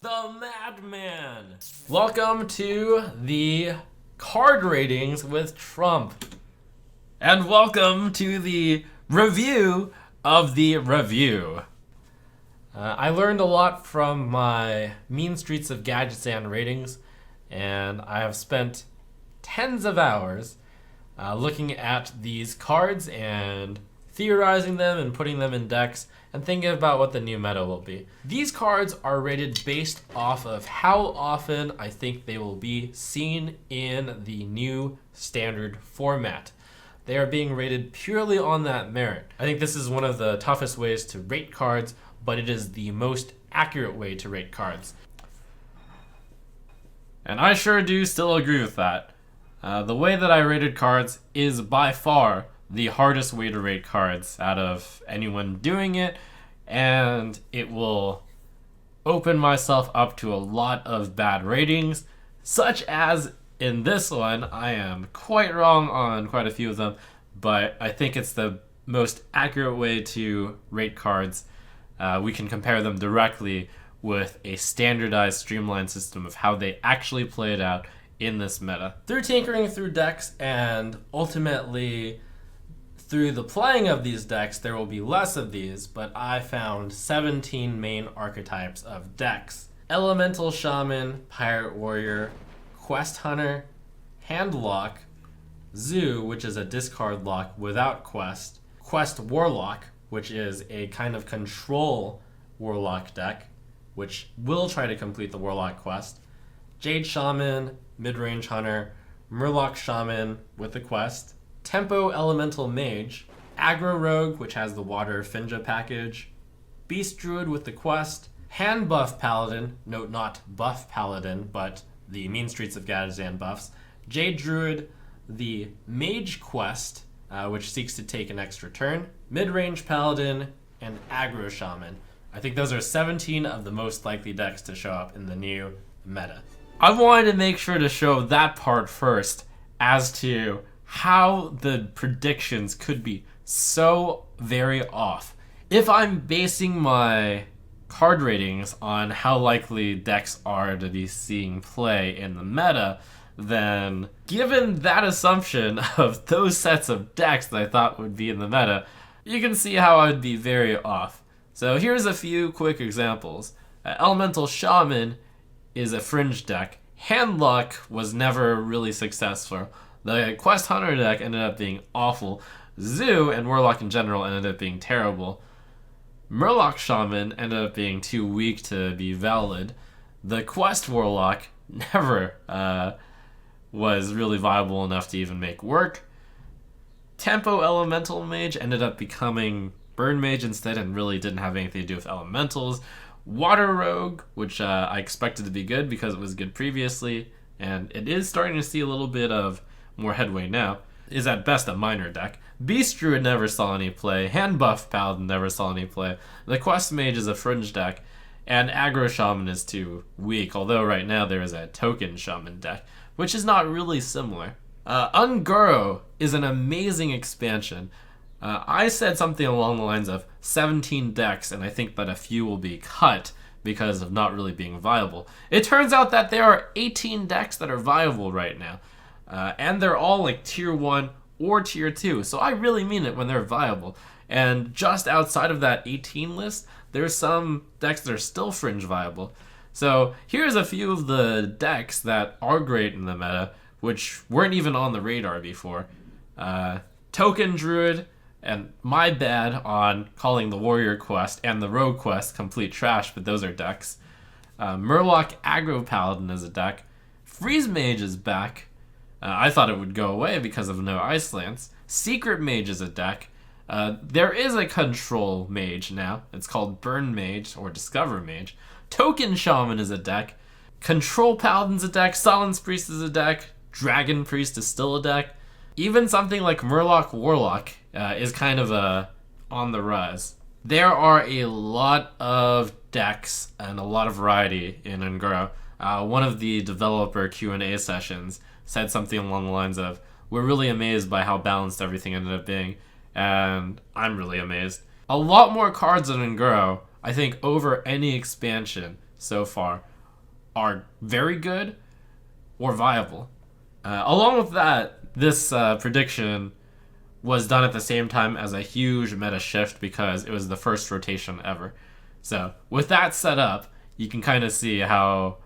the Madman. Welcome to the card ratings with Trump. And welcome to the review of the review. I learned a lot from my Mean Streets of Gadgetzan ratings, and I have spent tens of hours looking at these cards and theorizing them and putting them in decks and thinking about what the new meta will be. These cards are rated based off of how often I think they will be seen in the new standard format. They are being rated purely on that merit. I think this is one of the toughest ways to rate cards, but it is the most accurate way to rate cards. And I sure do still agree with that. The way that I rated cards is by far the hardest way to rate cards out of anyone doing it, and it will open myself up to a lot of bad ratings, such as in this one. I am quite wrong on quite a few of them, but I think it's the most accurate way to rate cards. We can compare them directly with a standardized, streamlined system of how they actually played out in this meta. Through tinkering through decks and ultimately through the playing of these decks, there will be less of these, but I found 17 main archetypes of decks. Elemental Shaman, Pirate Warrior, Quest Hunter, Handlock, Zoo, which is a discard lock without quest, Quest Warlock, which is a kind of control Warlock deck, which will try to complete the Warlock quest, Jade Shaman, Midrange Hunter, Murloc Shaman with the quest, Tempo Elemental Mage, Aggro Rogue, which has the Water Finja package, Beast Druid with the quest, Hand Buff Paladin, note not Buff Paladin, but the Mean Streets of Gadgetzan buffs, Jade Druid, the Mage quest, which seeks to take an extra turn, Midrange Paladin, and Aggro Shaman. I think those are 17 of the most likely decks to show up in the new meta. I wanted to make sure to show that part first as to how the predictions could be so very off. If I'm basing my card ratings on how likely decks are to be seeing play in the meta, then given that assumption of those sets of decks that I thought would be in the meta, you can see how I would be very off. So here's a few quick examples. Elemental Shaman is a fringe deck. Handlock was never really successful. The Quest Hunter deck ended up being awful. Zoo and Warlock in general ended up being terrible. Murloc Shaman ended up being too weak to be valid. The Quest Warlock never was really viable enough to even make work. Tempo Elemental Mage ended up becoming Burn Mage instead and really didn't have anything to do with elementals. Water Rogue, which I expected to be good because it was good previously, and it is starting to see a little bit of more headway now, is at best a minor deck. Beast Druid never saw any play. Hand Buff Paladin never saw any play. The Quest Mage is a fringe deck, and Aggro Shaman is too weak, although right now there is a Token Shaman deck, which is not really similar. Unguro is an amazing expansion. I said something along the lines of 17 decks, and I think that a few will be cut because of not really being viable. It turns out that there are 18 decks that are viable right now, and they're all like tier 1 or tier 2, so I really mean it when they're viable. And just outside of that 18 list, there's some decks that are still fringe viable. So here's a few of the decks that are great in the meta, which weren't even on the radar before. Token Druid, and my bad on calling the Warrior quest and the Rogue quest complete trash, but those are decks. Murloc Aggro Paladin is a deck. Freeze Mage is back. I thought it would go away because of no Ice Lance. Secret Mage is a deck. There is a Control Mage now. It's called Burn Mage or Discover Mage. Token Shaman is a deck. Control Paladin's a deck. Silence Priest is a deck. Dragon Priest is still a deck. Even something like Murloc Warlock is kind of on the rise. There are a lot of decks and a lot of variety in Unguro. One of the developer Q&A sessions said something along the lines of, "We're really amazed by how balanced everything ended up being," and I'm really amazed. A lot more cards in Unguro, I think, over any expansion so far. are very good or viable. Along with that, this prediction was done at the same time as a huge meta shift because it was the first rotation ever. So with that set up, you can kind of see how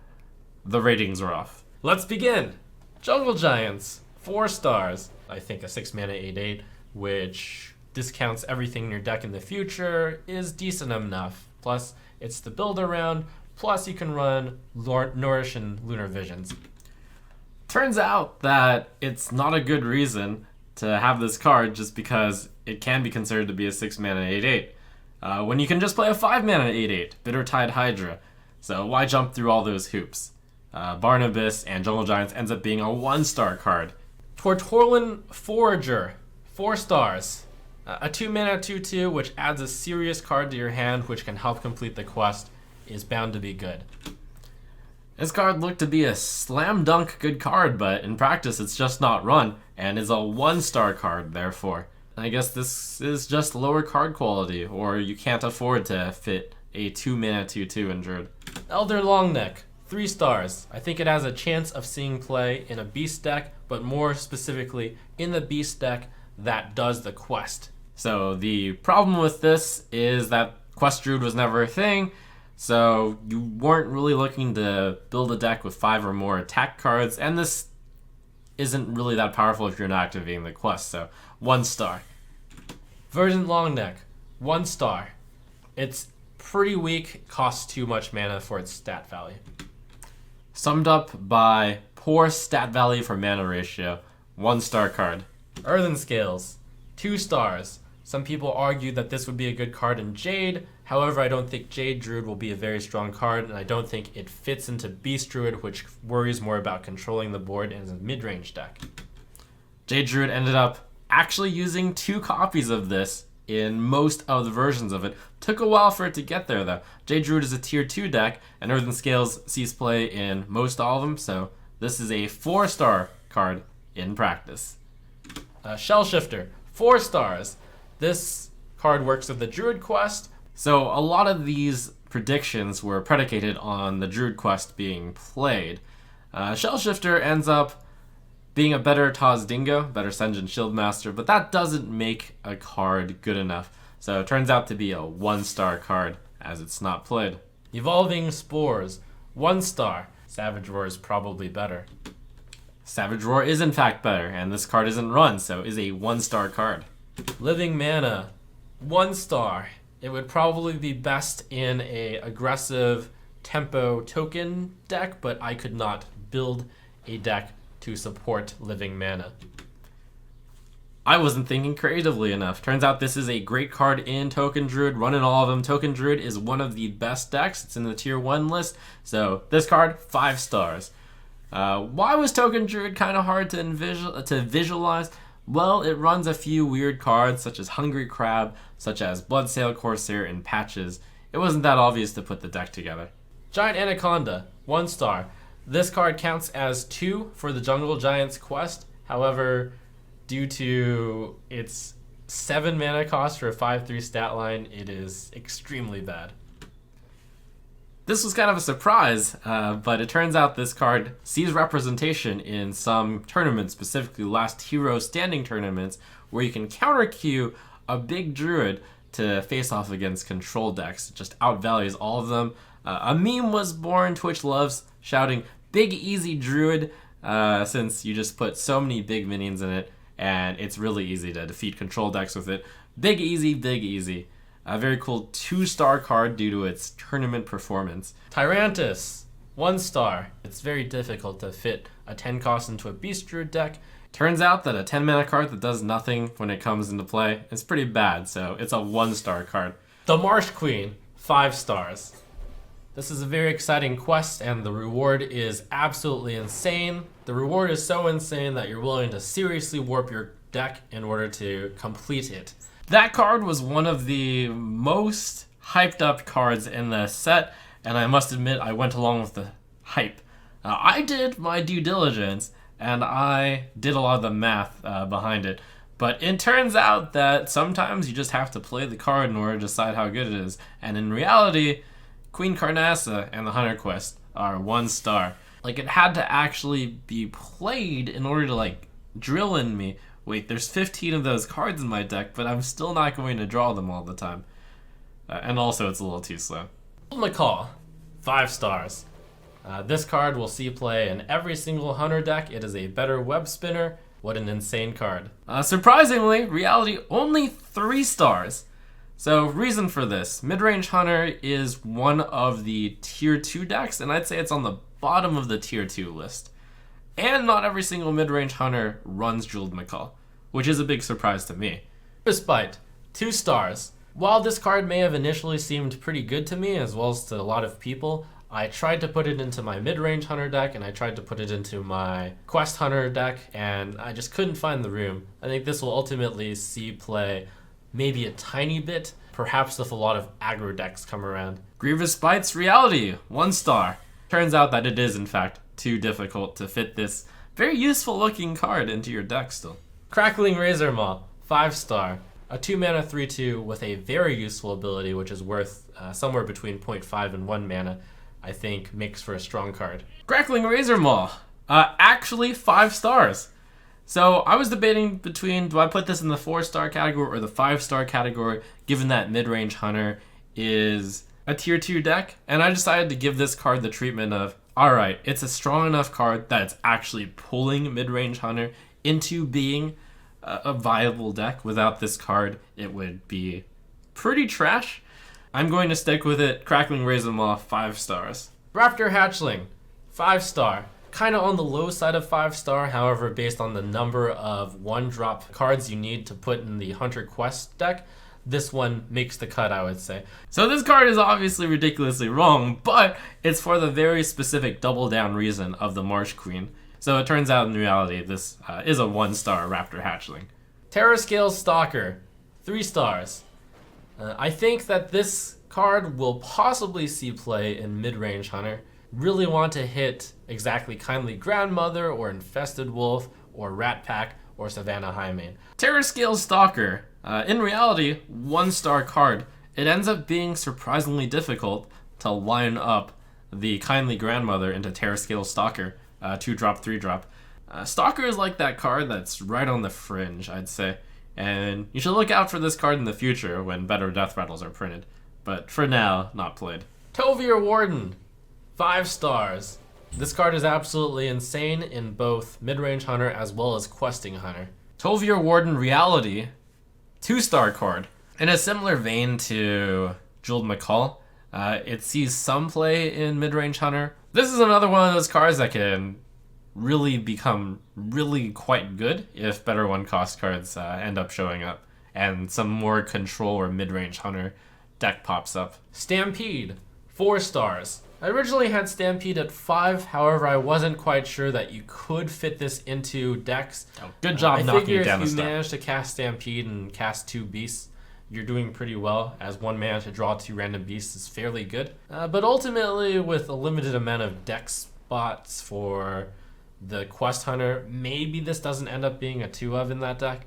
the ratings are off. Let's begin. Jungle Giants, 4 stars. I think a 6 mana 8/8, which discounts everything in your deck in the future, is decent enough. Plus, it's the build around. Plus, you can run Nourish and Lunar Visions. Turns out that it's not a good reason to have this card just because it can be considered to be a 6 mana 8/8. When you can just play a 5 mana 8/8, Bittertide Hydra. So why jump through all those hoops? Barnabas and Jungle Giants ends up being a 1-star card. Tortorlin Forager, 4 stars. A 2 mana 2/2, which adds a serious card to your hand, which can help complete the quest, is bound to be good. This card looked to be a slam dunk good card, but in practice it's just not run, and is a 1-star card, therefore. I guess this is just lower card quality, or you can't afford to fit a 2 mana 2/2 in Druid. Elder Longneck, 3 stars. I think it has a chance of seeing play in a beast deck, but more specifically in the beast deck that does the quest. So the problem with this is that Quest Druid was never a thing, so you weren't really looking to build a deck with 5 or more attack cards, and this isn't really that powerful if you're not activating the quest, so 1 star. Verdant Longneck, 1 star. It's pretty weak, costs too much mana for its stat value. Summed up by poor stat value for mana ratio, 1-star card. Earthen Scales, 2 stars. Some people argue that this would be a good card in Jade. However, I don't think Jade Druid will be a very strong card, and I don't think it fits into Beast Druid, which worries more about controlling the board and is a mid-range deck. Jade Druid ended up actually using 2 copies of this in most of the versions of it. Took a while for it to get there, though. Jade Druid is a tier 2 deck, and Earthen Scales sees play in most all of them, so this is a 4-star card in practice. Shell Shifter, 4 stars. This card works with the Druid quest, so a lot of these predictions were predicated on the Druid quest being played. Shell Shifter ends up being a better Taz Dingo, better Sen'jin Shieldmaster, but that doesn't make a card good enough, so it turns out to be a 1-star card, as it's not played. Evolving Spores, 1 star. Savage Roar is probably better. Savage Roar is in fact better, and this card isn't run, so is a 1-star card. Living Mana, 1 star. It would probably be best in a aggressive tempo token deck, but I could not build a deck to support Living Mana. I wasn't thinking creatively enough. Turns out this is a great card in Token Druid, running all of them. Token Druid is one of the best decks. It's in the tier 1 list, so this card, 5 stars. Why was Token Druid kind of hard to visualize? Well, it runs a few weird cards, such as Hungry Crab, such as Bloodsail Corsair, and Patches. It wasn't that obvious to put the deck together. Giant Anaconda, 1 star. This card counts as 2 for the Jungle Giants quest. However, due to its 7 mana cost for a 5/3 stat line, it is extremely bad. This was kind of a surprise, but it turns out this card sees representation in some tournaments, specifically Last Hero Standing tournaments, where you can counter queue a big Druid to face off against control decks. It just outvalues all of them. A meme was born, Twitch loves shouting, "Big Easy Druid," since you just put so many big minions in it, and it's really easy to defeat control decks with it. Big Easy, Big Easy. A very cool 2-star card due to its tournament performance. Tyrantus, 1 star. It's very difficult to fit a 10 cost into a Beast Druid deck. Turns out that a 10 mana card that does nothing when it comes into play is pretty bad, so it's a 1-star card. The Marsh Queen, 5 stars. This is a very exciting quest, and the reward is absolutely insane. The reward is so insane that you're willing to seriously warp your deck in order to complete it. That card was one of the most hyped up cards in the set, and I must admit I went along with the hype. I did my due diligence, and I did a lot of the math behind it, but it turns out that sometimes you just have to play the card in order to decide how good it is, and in reality, Queen Carnassa and the Hunter Quest are 1 star. Like, it had to actually be played in order to, like, drill in me. Wait, there's 15 of those cards in my deck, but I'm still not going to draw them all the time. And also, it's a little too slow. McCall, 5 stars. This card will see play in every single Hunter deck. It is a better web spinner. What an insane card. Surprisingly, Reality only 3 stars. So, reason for this. Midrange Hunter is one of the tier 2 decks, and I'd say it's on the bottom of the tier 2 list. And not every single midrange Hunter runs Jeweled McCall, which is a big surprise to me. Despite 2 stars. While this card may have initially seemed pretty good to me, as well as to a lot of people, I tried to put it into my mid-range Hunter deck, and I tried to put it into my Quest Hunter deck, and I just couldn't find the room. I think this will ultimately see play maybe a tiny bit, perhaps if a lot of aggro decks come around. Grievous Bites Reality, 1 star. Turns out that it is, in fact, too difficult to fit this very useful looking card into your deck still. Crackling Razor Maw, 5 star. A 2-mana 3/2 with a very useful ability, which is worth somewhere between 0.5 and 1 mana, I think makes for a strong card. Crackling Razor Maw, actually 5 stars. So I was debating between, do I put this in the 4-star category or the 5-star category, given that Midrange Hunter is a tier 2 deck, and I decided to give this card the treatment of, alright, it's a strong enough card that it's actually pulling Midrange Hunter into being a viable deck. Without this card, it would be pretty trash. I'm going to stick with it. Crackling Razor Maw, 5 stars. Raptor Hatchling, 5 star. Kind of on the low side of 5 star, however, based on the number of 1-drop cards you need to put in the Hunter Quest deck, this one makes the cut, I would say. So this card is obviously ridiculously wrong, but it's for the very specific double down reason of the Marsh Queen. So it turns out in reality, this is a 1-star Raptor Hatchling. Terrascale Stalker, 3 stars. I think that this card will possibly see play in mid-range Hunter. Really want to hit exactly Kindly Grandmother or Infested Wolf or Rat Pack or Savannah Highmane. Terrascale Stalker, in reality, 1-star card. It ends up being surprisingly difficult to line up the Kindly Grandmother into Terrascale Stalker, 2-drop, 3-drop. Stalker is like that card that's right on the fringe, I'd say. And you should look out for this card in the future when better Deathrattles are printed. But for now, not played. Tovir Warden, 5 stars. This card is absolutely insane in both mid-range Hunter as well as questing Hunter. Tovir Warden Reality, 2-star card. In a similar vein to Jeweled McCall, it sees some play in mid-range Hunter. This is another one of those cards that can really become really quite good if better 1-cost cards end up showing up and some more control or mid-range Hunter deck pops up. Stampede, 4 stars. I originally had Stampede at 5, however I wasn't quite sure that you could fit this into decks. Oh, good job knocking it down a star. I figure if you manage to cast Stampede and cast 2 beasts, you're doing pretty well, as 1 mana to draw 2 random beasts is fairly good. But ultimately, with a limited amount of deck spots for the Quest Hunter, maybe this doesn't end up being a 2-of in that deck.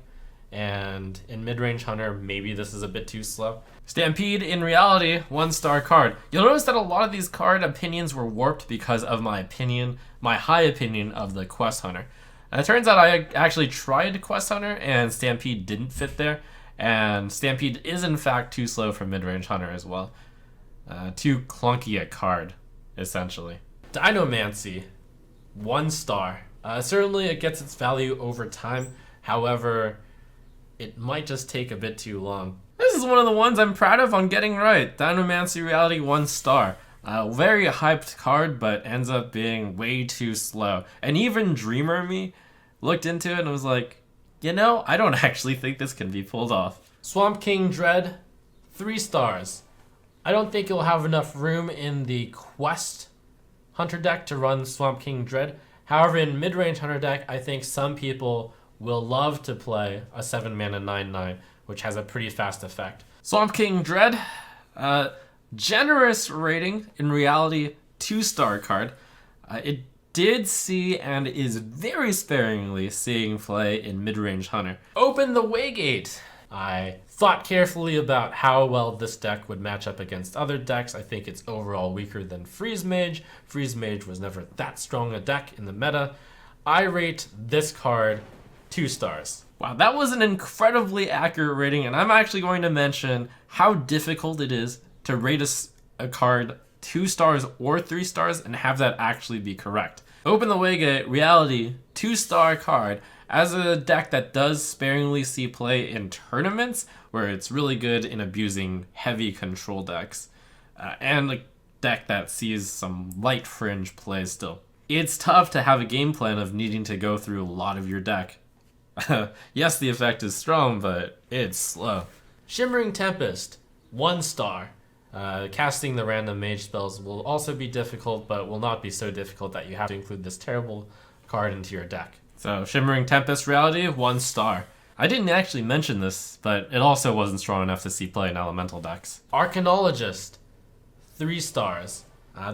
And in mid-range Hunter, maybe this is a bit too slow. Stampede, in reality, 1-star card. You'll notice that a lot of these card opinions were warped because of my high opinion of the Quest Hunter. And it turns out I actually tried Quest Hunter, and Stampede didn't fit there. And Stampede is, in fact, too slow for mid-range Hunter as well. Too clunky a card, essentially. Dinomancy, 1 star. Certainly it gets its value over time. However, it might just take a bit too long. This is one of the ones I'm proud of on getting right. Dinomancy Reality, 1 star. Very hyped card, but ends up being way too slow. And even Dreamer me looked into it and was like, you know, I don't actually think this can be pulled off. Swamp King Dread, 3 stars. I don't think you'll have enough room in the Quest Hunter deck to run Swamp King Dread. However, in mid-range Hunter deck, I think some people will love to play a 7-mana 9/9, which has a pretty fast effect. Swamp King Dread, generous rating, in reality, 2-star card. It did see and is very sparingly seeing play in mid-range Hunter. Open the Waygate, I thought carefully about how well this deck would match up against other decks. I think it's overall weaker than Freeze Mage. Freeze Mage was never that strong a deck in the meta. I rate this card 2 stars. Wow, that was an incredibly accurate rating, and I'm actually going to mention how difficult it is to rate a card 2 stars or 3 stars and have that actually be correct. Open the Waygate, Reality, 2-star card. As a deck that does sparingly see play in tournaments, where it's really good in abusing heavy control decks, and a deck that sees some light fringe play still, it's tough to have a game plan of needing to go through a lot of your deck. Yes, the effect is strong, but it's slow. Shimmering Tempest, 1 star. Casting the random mage spells will also be difficult, but will not be so difficult that you have to include this terrible card into your deck. So, Shimmering Tempest Reality, 1 star. I didn't actually mention this, but it also wasn't strong enough to see play in elemental decks. Arcanologist, 3 stars.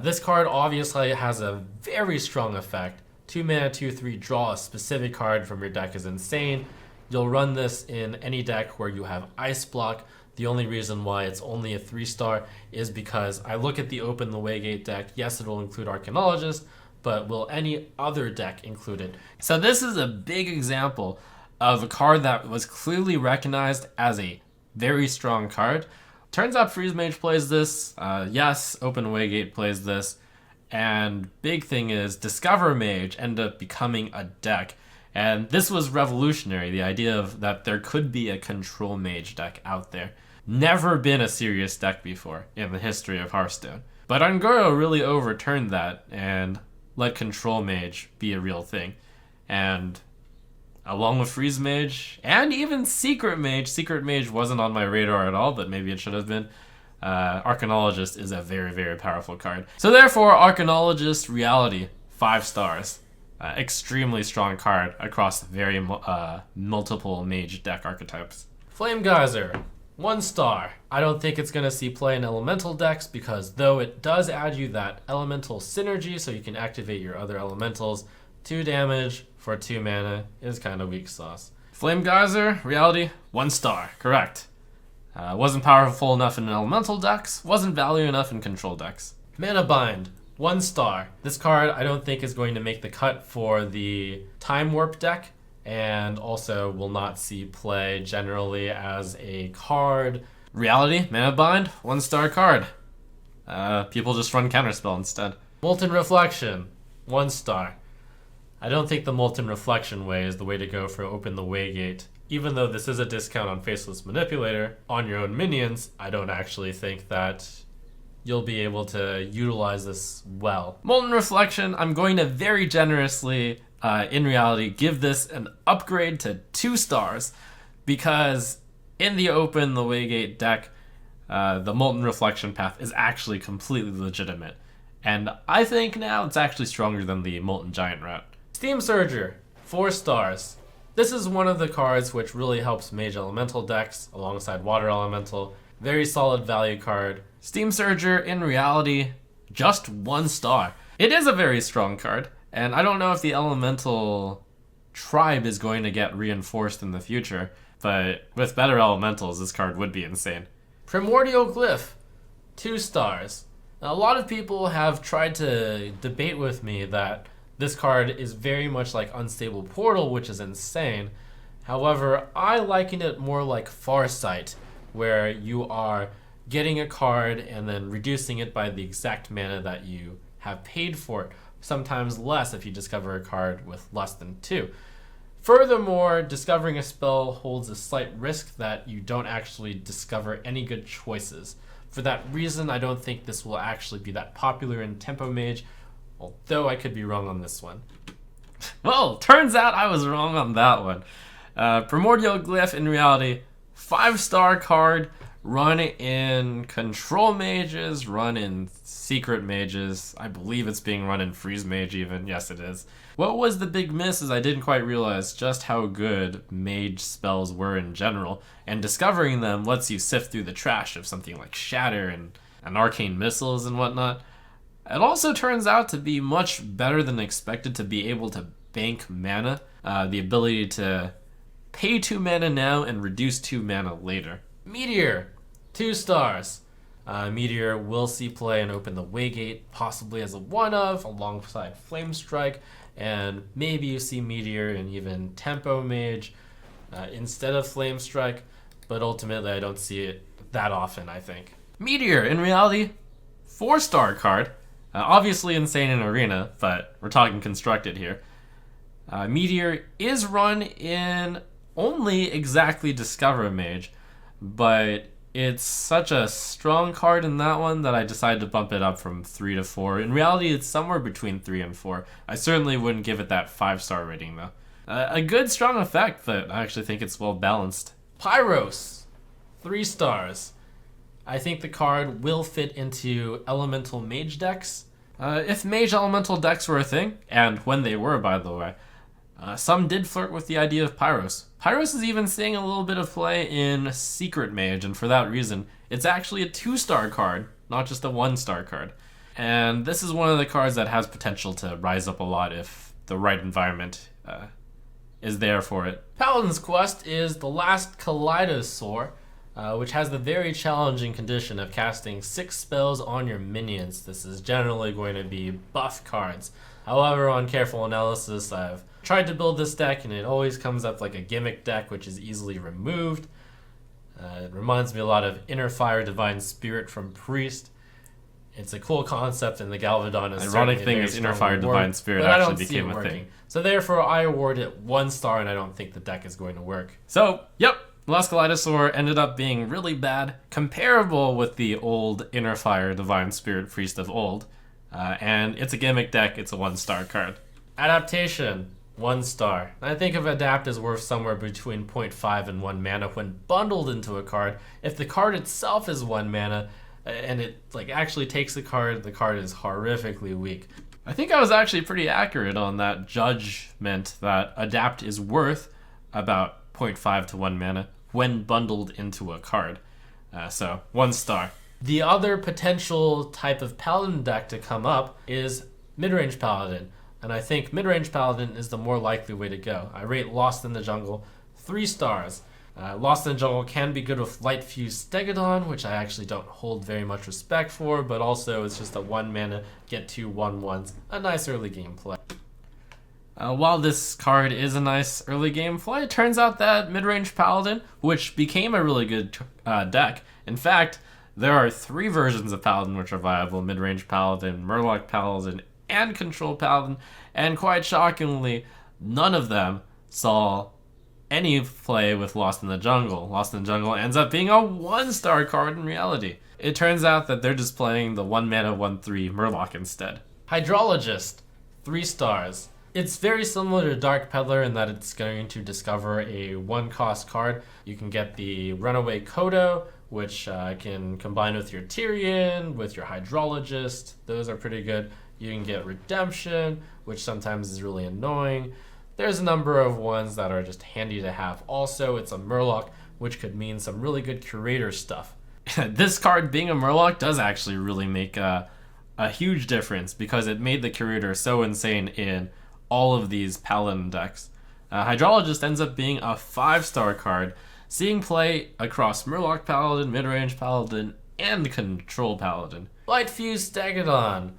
This card obviously has a very strong effect. 2 mana, 2/3, draw a specific card from your deck is insane. You'll run this in any deck where you have Ice Block. The only reason why it's only a 3-star is because I look at the Open the Waygate deck. Yes, it'll include Arcanologist, but will any other deck include it? So this is a big example of a card that was clearly recognized as a very strong card. Turns out Freeze Mage plays this. Yes, Open Waygate plays this. And big thing is Discover Mage ended up becoming a deck. And this was revolutionary, the idea of that there could be a Control Mage deck out there. Never been a serious deck before in the history of Hearthstone. But Un'Goro really overturned that and let Control Mage be a real thing. And along with Freeze Mage and even Secret Mage wasn't on my radar at all, but maybe it should have been. Arcanologist is a very, very powerful card. So therefore, Arcanologist Reality, 5 stars. Extremely strong card across very multiple mage deck archetypes. Flame Geyser, 1 star. I don't think it's going to see play in elemental decks because though it does add you that elemental synergy so you can activate your other elementals, 2 damage for 2 mana is kind of weak sauce. Flame Geyser, Reality, 1 star. Correct. Wasn't powerful enough in elemental decks, wasn't value enough in control decks. Mana Bind, 1 star. This card I don't think is going to make the cut for the Time Warp deck, and also will not see play generally as a card. Reality, Mana Bind, 1 star card. People just run Counterspell instead. Molten Reflection, 1 star. I don't think the Molten Reflection way is the way to go for Open the Waygate. Even though this is a discount on Faceless Manipulator, on your own minions, I don't actually think that you'll be able to utilize this well. Molten Reflection, I'm going to very generously, in reality, give this an upgrade to 2 stars because in the Open the Waygate deck, the Molten Reflection path is actually completely legitimate. And I think now it's actually stronger than the Molten Giant route. Steam Surger, 4 stars. This is one of the cards which really helps Mage Elemental decks alongside Water Elemental. Very solid value card. Steam Surger, in reality, just 1 star. It is a very strong card, and I don't know if the Elemental tribe is going to get reinforced in the future, but with better Elementals, this card would be insane. Primordial Glyph, 2 stars. Now, a lot of people have tried to debate with me that this card is very much like Unstable Portal, which is insane. However, I liken it more like Farsight, where you are getting a card and then reducing it by the exact mana that you have paid for it, sometimes less if you discover a card with less than 2. Furthermore, discovering a spell holds a slight risk that you don't actually discover any good choices. For that reason, I don't think this will actually be that popular in Tempo Mage, although I could be wrong on this one. Well, turns out I was wrong on that one. Primordial Glyph, in reality, 5-star card, run in Control Mages, run in Secret Mages. I believe it's being run in Freeze Mage even. Yes, it is. What was the big miss is I didn't quite realize just how good mage spells were in general, and discovering them lets you sift through the trash of something like Shatter and Arcane Missiles and whatnot. It also turns out to be much better than expected to be able to bank mana, the ability to Pay 2 mana now and reduce 2 mana later. Meteor, 2 stars. Meteor will see play and open the Waygate, possibly as a one-of alongside Flame Strike, and maybe you see Meteor and even Tempo Mage instead of Flame Strike, but ultimately I don't see it that often, I think. Meteor, in reality, 4-star card. Obviously insane in Arena, but we're talking constructed here. Meteor is run in only exactly Discover Mage, but it's such a strong card in that one that I decided to bump it up from 3 to 4. In reality, it's somewhere between 3 and 4. I certainly wouldn't give it that 5-star rating, though. A good, strong effect, but I actually think it's well balanced. Pyros, 3 stars. I think the card will fit into Elemental Mage decks. If Mage Elemental decks were a thing, and when they were, by the way, some did flirt with the idea of Pyros. Pyros is even seeing a little bit of play in Secret Mage, and for that reason, it's actually a 2-star card, not just a 1-star card. And this is one of the cards that has potential to rise up a lot if the right environment is there for it. Paladin's Quest is the last Kaleidosaur, which has the very challenging condition of casting 6 spells on your minions. This is generally going to be buff cards. However, on careful analysis, I've tried to build this deck and it always comes up like a gimmick deck, which is easily removed. It reminds me a lot of Inner Fire Divine Spirit from Priest. It's a cool concept, and the Galvadon is ironic thing is Inner Fire Divine Spirit actually became a thing. So therefore, I award it 1 star, and I don't think the deck is going to work. So, yep, the last Kaleidosaur ended up being really bad, comparable with the old Inner Fire Divine Spirit Priest of old. And it's a gimmick deck, it's a 1-star card. Adaptation, 1 star. I think of Adapt is worth somewhere between 0.5 and 1 mana when bundled into a card. If the card itself is 1 mana, and it actually takes the card is horrifically weak. I think I was actually pretty accurate on that judgment that Adapt is worth about 0.5 to 1 mana when bundled into a card. So, 1 star. The other potential type of Paladin deck to come up is Midrange Paladin, and I think Midrange Paladin is the more likely way to go. I rate Lost in the Jungle 3 stars. Lost in the Jungle can be good with Light Fuse Stegodon, which I actually don't hold very much respect for, but also it's just a 1 mana, get 2 1/1s, a nice early game play. While this card is a nice early game play, it turns out that Midrange Paladin, which became a really good deck. In fact, there are 3 versions of Paladin which are viable: Midrange Paladin, Murloc Paladin, and Control Paladin, and quite shockingly, none of them saw any play with Lost in the Jungle. Lost in the Jungle ends up being a 1-star card in reality. It turns out that they're just playing the 1 mana 1/3 Murloc instead. Hydrologist, 3 stars. It's very similar to Dark Peddler in that it's going to discover a 1-cost card. You can get the Runaway Kodo, which can combine with your Tyrion, with your Hydrologist. Those are pretty good. You can get Redemption, which sometimes is really annoying. There's a number of ones that are just handy to have. Also, it's a Murloc, which could mean some really good Curator stuff. This card being a Murloc does actually really make a huge difference because it made the Curator so insane in all of these Paladin decks. Hydrologist ends up being a 5-star card, seeing play across Murloc Paladin, Midrange Paladin, and Control Paladin. Light Fuse Stegodon,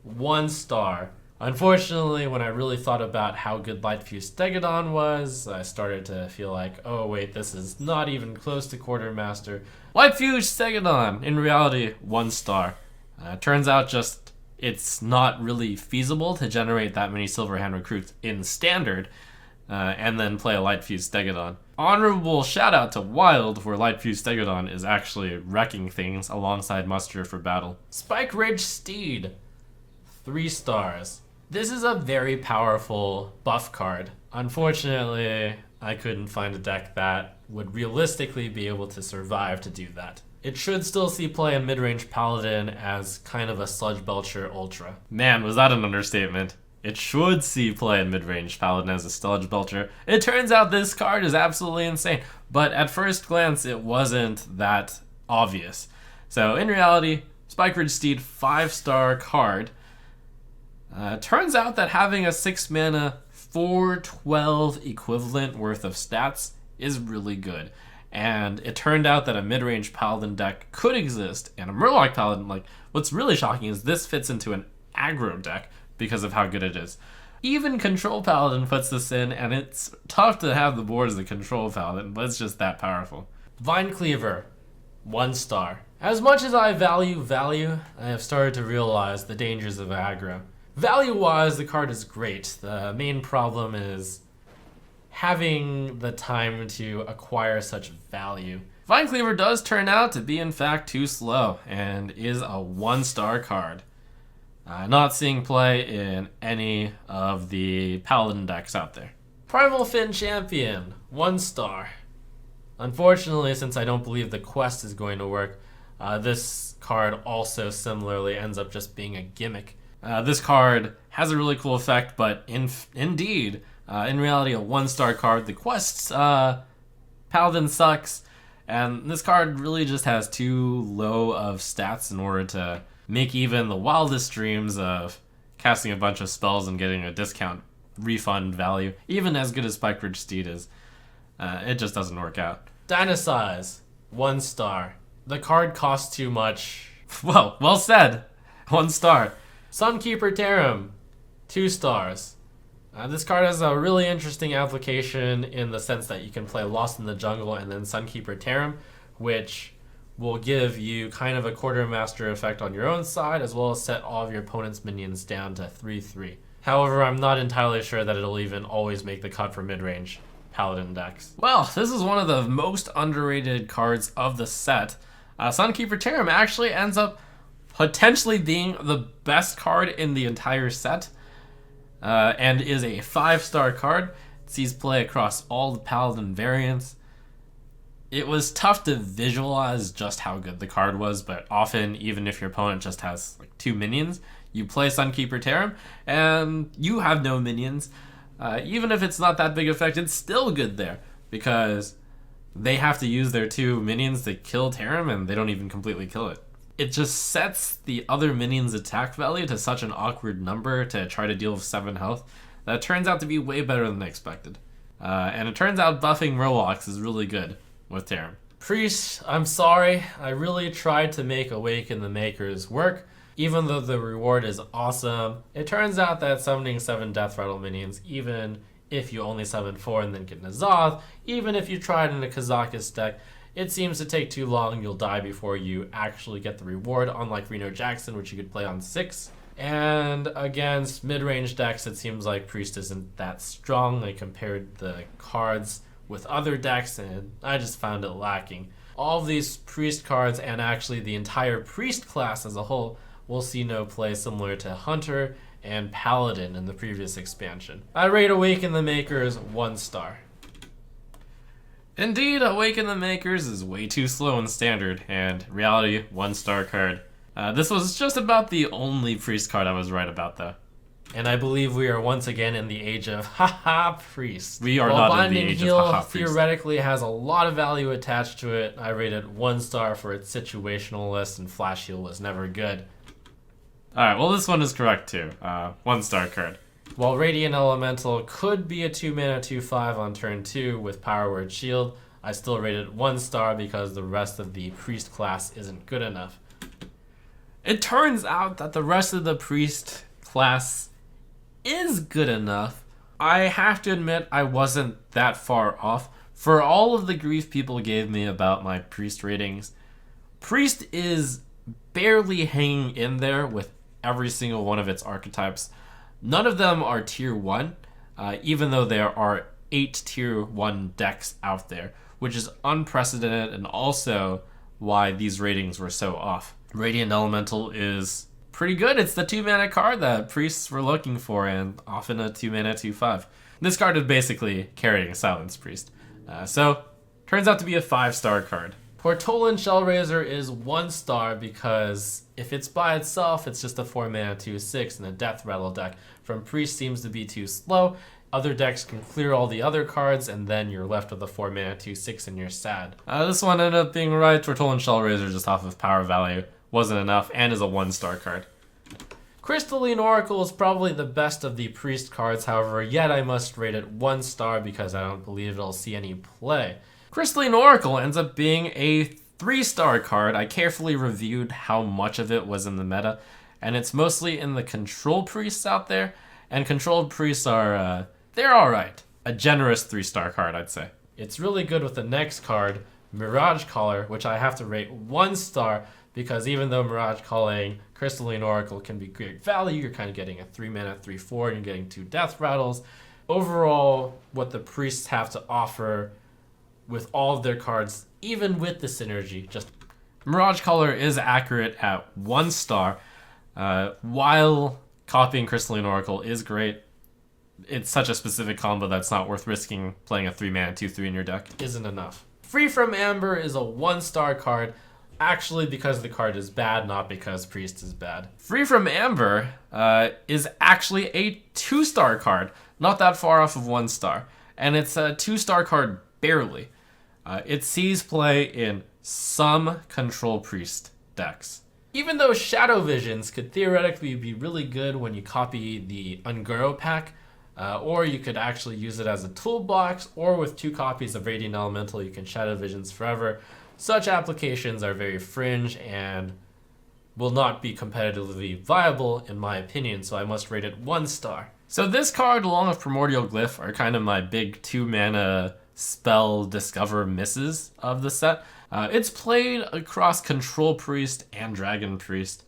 1 star. Unfortunately, when I really thought about how good Light Fuse Stegodon was, I started to feel like, oh wait, this is not even close to Quartermaster. Light Fuse Stegodon, in reality, 1 star. Turns out just it's not really feasible to generate that many Silverhand recruits in Standard, and then play a Light Fuse Stegodon. Honorable shout out to Wild, where Light Fuse Stegodon is actually wrecking things alongside Muster for battle. Spike Ridge Steed, 3 stars. This is a very powerful buff card. Unfortunately, I couldn't find a deck that would realistically be able to survive to do that. It should still see play in Midrange Paladin as kind of a Sludge Belcher Ultra. Man, was that an understatement. It should see play in Midrange Paladin as a Sludge Belcher. It turns out this card is absolutely insane, but at first glance it wasn't that obvious. So in reality, Spike Ridge Steed, 5-star card. Turns out that having a 6 mana 412 equivalent worth of stats is really good. And it turned out that a mid-range Paladin deck could exist, and a Murloc Paladin, like, what's really shocking is this fits into an aggro deck because of how good it is. Even Control Paladin puts this in, and it's tough to have the board as a Control Paladin, but it's just that powerful. Vine Cleaver, 1 star. As much as I value value, I have started to realize the dangers of aggro. Value-wise, the card is great. The main problem is having the time to acquire such value. Vine Cleaver does turn out to be in fact too slow, and is a 1-star card. Not seeing play in any of the Paladin decks out there. Primal Fin Champion, 1 star. Unfortunately, since I don't believe the quest is going to work, this card also similarly ends up just being a gimmick. This card has a really cool effect, but indeed, in reality, a 1-star card. The quest Paladin sucks, and this card really just has too low of stats in order to make even the wildest dreams of casting a bunch of spells and getting a discount refund value, even as good as Spike Ridge Steed is. It just doesn't work out. Dynasize, 1 star. The card costs too much. Well said. 1 star. Sunkeeper Tarim, 2 stars. This card has a really interesting application in the sense that you can play Lost in the Jungle and then Sunkeeper Tarim, which will give you kind of a Quartermaster effect on your own side, as well as set all of your opponent's minions down to 3/3. However, I'm not entirely sure that it'll even always make the cut for mid-range Paladin decks. Well, this is one of the most underrated cards of the set. Sunkeeper Tarim actually ends up potentially being the best card in the entire set, and is a 5-star card. It sees play across all the Paladin variants. It was tough to visualize just how good the card was, but often, even if your opponent just has like 2 minions, you play Sunkeeper Tarim, and you have no minions. Even if it's not that big effect, it's still good there, because they have to use their 2 minions to kill Tarim, and they don't even completely kill it. It just sets the other minion's attack value to such an awkward number to try to deal with 7 health that turns out to be way better than expected. And it turns out buffing Murlocs is really good with Tarim. Priest, I'm sorry. I really tried to make Awaken the Makers work, even though the reward is awesome. It turns out that summoning 7 Deathrattle minions, even if you only summon 4 and then get N'Zoth, even if you try it in a Kazakus deck, it seems to take too long. You'll die before you actually get the reward, unlike Reno Jackson, which you could play on 6. And against mid-range decks, it seems like Priest isn't that strong. I compared the cards with other decks, and I just found it lacking. All of these Priest cards, and actually the entire Priest class as a whole, will see no play, similar to Hunter and Paladin in the previous expansion. I rate Awaken the Makers 1 star. Indeed, Awaken the Makers is way too slow in Standard, and reality, 1-star card. This was just about the only Priest card I was right about, though. And I believe we are once again in the age of haha Priest. We are not in the age of haha Priest. Theoretically has a lot of value attached to it. I rated 1 star for its situational list, and Flash Heal was never good. Alright, well this one is correct too. 1-star card. While Radiant Elemental could be a 2-mana 2/5 on turn 2 with Power Word Shield, I still rated 1 star because the rest of the Priest class isn't good enough. It turns out that the rest of the Priest class is good enough. I have to admit I wasn't that far off. For all of the grief people gave me about my Priest ratings, Priest is barely hanging in there with every single one of its archetypes. None of them are tier 1, even though there are 8 tier 1 decks out there, which is unprecedented, and also why these ratings were so off. Radiant Elemental is pretty good. It's the 2-mana card that Priests were looking for, and often a 2-mana 2/5. This card is basically carrying a Silence Priest. So, turns out to be a 5-star card. Portolan Shellraiser is 1 star because if it's by itself, it's just a 4-mana 2/6, and the Deathrattle deck from Priest seems to be too slow. Other decks can clear all the other cards, and then you're left with a 4-mana 2/6 and you're sad. This one ended up being right. Portolan Shellraiser just off of power value wasn't enough, and is a 1-star card. Crystalline Oracle is probably the best of the priest cards, however, yet I must rate it 1 star because I don't believe it'll see any play. Crystalline Oracle ends up being a 3-star card. I carefully reviewed how much of it was in the meta, and it's mostly in the control priests out there, and controlled priests are, they're alright. A generous 3-star card, I'd say. It's really good with the next card, Mirage Caller, which I have to rate 1 star because even though Mirage Calling Crystalline Oracle can be great value, you're kind of getting a 3-mana 3/4 and you're getting 2 Deathrattles. Overall, what the priests have to offer with all of their cards, even with the synergy, just Mirage Caller is accurate at 1 star. While copying Crystalline Oracle is great, it's such a specific combo that's not worth risking playing a 3-mana 2/3 in your deck. Isn't enough. Free from Amber is a 1-star card, actually because the card is bad, not because Priest is bad. Free from Amber is actually a 2-star card, not that far off of 1 star. And it's a 2-star card barely. It sees play in some Control Priest decks. Even though Shadow Visions could theoretically be really good when you copy the Unguro pack, or you could actually use it as a toolbox, or with 2 copies of Radiant Elemental you can Shadow Visions forever. Such applications are very fringe and will not be competitively viable in my opinion, so I must rate it 1 star. So this card along with Primordial Glyph are kind of my big 2-mana spell discover misses of the set. It's played across Control Priest and Dragon Priest.